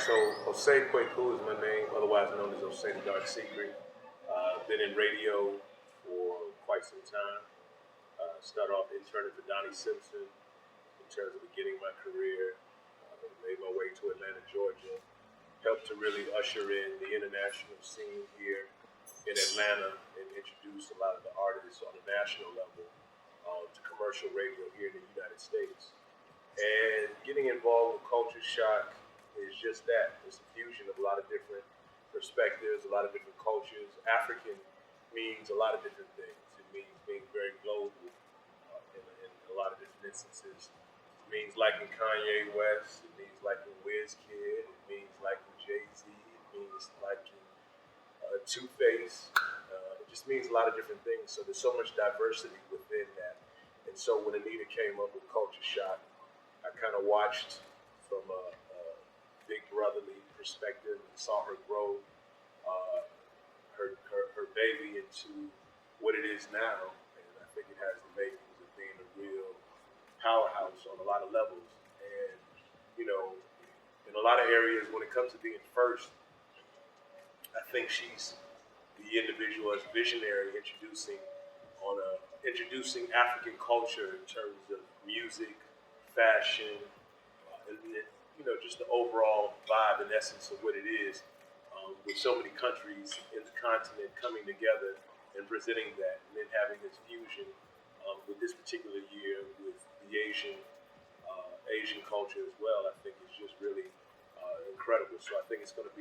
so Osei Kweku is my name, otherwise known as Osei the Dark Secret. Been in radio for quite some time. Started off interning for Donnie Simpson in terms of beginning my career. Made my way to Atlanta, Georgia. Helped to really usher in the international scene here in Atlanta and introduce a lot of the artists on a national level to commercial radio here in the United States. And getting involved with Culture Shock is just that. It's a fusion of a lot of different perspectives, a lot of different cultures. African means a lot of different things. It means being very global in a lot of different instances. It means liking Kanye West. It means liking Wizkid. It means liking Jay-Z. It means liking Two-Face. It just means a lot of different things. So there's so much diversity within that. And so when Anita came up with Culture Shock, I kind of watched from a big brotherly perspective and saw her grow her baby into what it is now. And I think it has the makings of being a real powerhouse on a lot of levels. And, you know, in a lot of areas, when it comes to being first, I think she's the individual as visionary introducing African culture in terms of music, fashion, and you know, just the overall vibe and essence of what it is, with so many countries in the continent coming together and presenting that, and then having this fusion with this particular year with the Asian culture as well. I think is just really incredible. So I think it's going to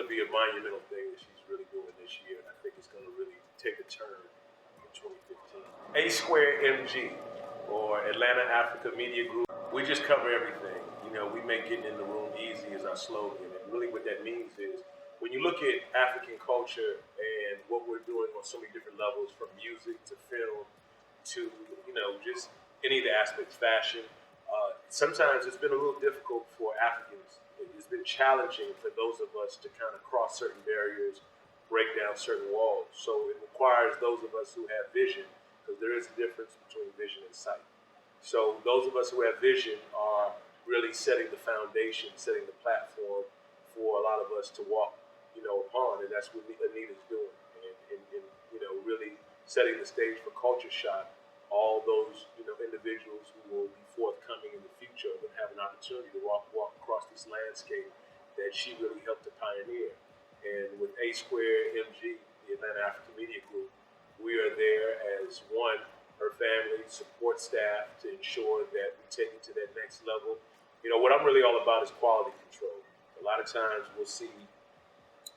be a monumental thing that she's really doing this year. And I think it's going to really take a turn in 2015. A2MG, or Atlanta Africa Media Group. We just cover everything. You know, we make getting in the room easy as our slogan. And really what that means is when you look at African culture and what we're doing on so many different levels, from music to film to, you know, just any of the aspects, fashion, sometimes it's been a little difficult for Africans. It's been challenging for those of us to kind of cross certain barriers, break down certain walls. So it requires those of us who have vision, because there is a difference between vision and sight. So those of us who have vision are really setting the foundation, setting the platform for a lot of us to walk, you know, upon, and that's what Anita's doing, and you know, really setting the stage for Culture Shock. All those, you know, individuals who will be forthcoming in the future will have an opportunity to walk across this landscape that she really helped to pioneer. And with A2MG, the Atlanta African Media Group, we are there as one, her family, support staff, to ensure that we take it to that next level. You know, what I'm really all about is quality control. A lot of times we'll see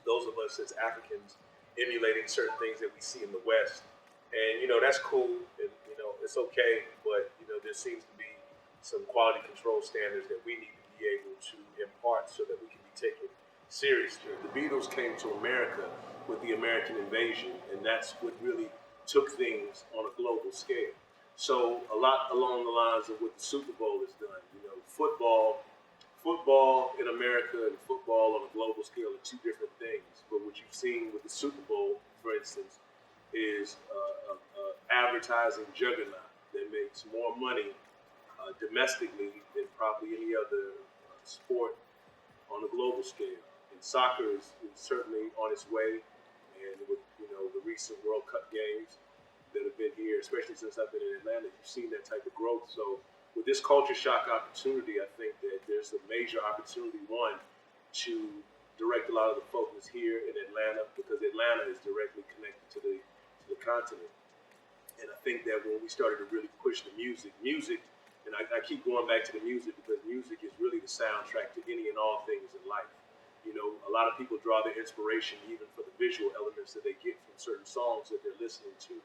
those of us as Africans emulating certain things that we see in the West. And, you know, that's cool, and, you know, it's okay, but, you know, there seems to be some quality control standards that we need to be able to impart so that we can be taken seriously. The Beatles came to America with the American invasion, and that's what really took things on a global scale. So a lot along the lines of what the Super Bowl has done. You know, football in America and football on a global scale are two different things. But what you've seen with the Super Bowl, for instance, is advertising juggernaut that makes more money domestically than probably any other sport on a global scale. And soccer is certainly on its way, and with, you know, the recent World Cup games that have been here, especially since I've been in Atlanta, you've seen that type of growth. So with this Culture Shock opportunity, I think that there's a major opportunity, one, to direct a lot of the focus here in Atlanta, because Atlanta is directly connected to the continent. And I think that when we started to really push the music, and I keep going back to the music because music is really the soundtrack to any and all things in life. You know, a lot of people draw their inspiration even for the visual elements that they get from certain songs that they're listening to.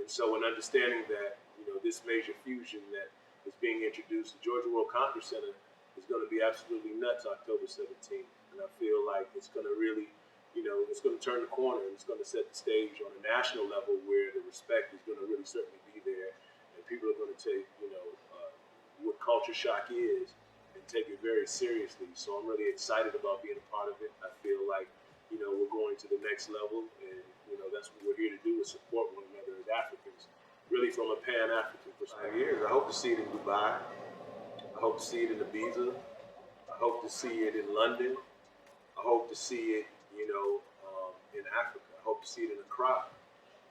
And so in understanding that, you know, this major fusion that is being introduced, the Georgia World Congress Center is going to be absolutely nuts October 17th. And I feel like it's going to really, you know, it's going to turn the corner, and it's going to set the stage on a national level where the respect is going to really certainly be there, and people are going to take, you know, what Culture Shock is and take it very seriously. So I'm really excited about being a part of it. I feel like, you know, we're going to the next level, and, you know, that's what we're here to do, is support one another as Africans, really from a Pan-African perspective. I hope to see it in Dubai. I hope to see it in Ibiza. I hope to see it in London. I hope to see it, in Africa. I hope to see it in Accra.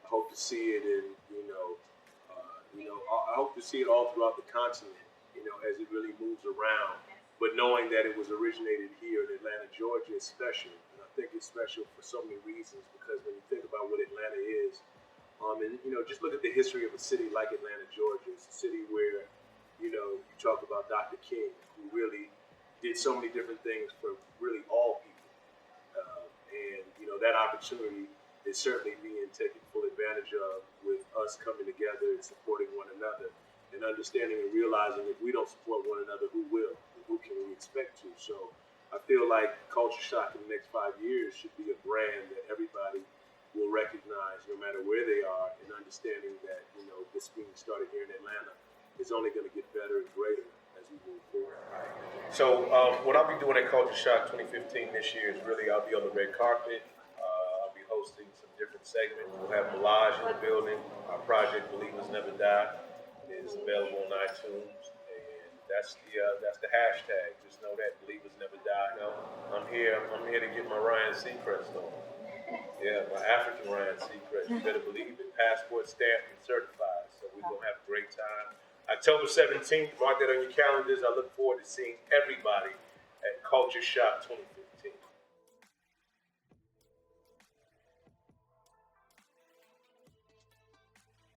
I hope to see it in, I hope to see it all throughout the continent, as it really moves around. But knowing that it was originated here in Atlanta, Georgia is special. And I think it's special for so many reasons, because when you think about what Atlanta is, and, just look at the history of a city like Atlanta, Georgia. It's a city where, you talk about Dr. King, who really did so many different things for really all people. And that opportunity is certainly being taken full advantage of with us coming together and supporting one another and understanding and realizing if we don't support one another, who will? And who can we expect to? So I feel like Culture Shock in the next 5 years should be a brand that everybody will recognize no matter where they are, and understanding that, this being started here in Atlanta is only going to get better and greater as we move forward. So what I'll be doing at Culture Shock 2015 this year is really, I'll be on the red carpet. I'll be hosting some different segments. We'll have Millage in the building. Our project, Believers Never Die, is available on iTunes. And that's the hashtag. Just know that, Believers Never Die. I'm here to get my Ryan Seacrest on. Yeah, my African Ryan Seacrest. You better believe it. Passport stamped and certified. So we're going to have a great time. October 17th, mark that on your calendars. I look forward to seeing everybody at Culture Shock 2015.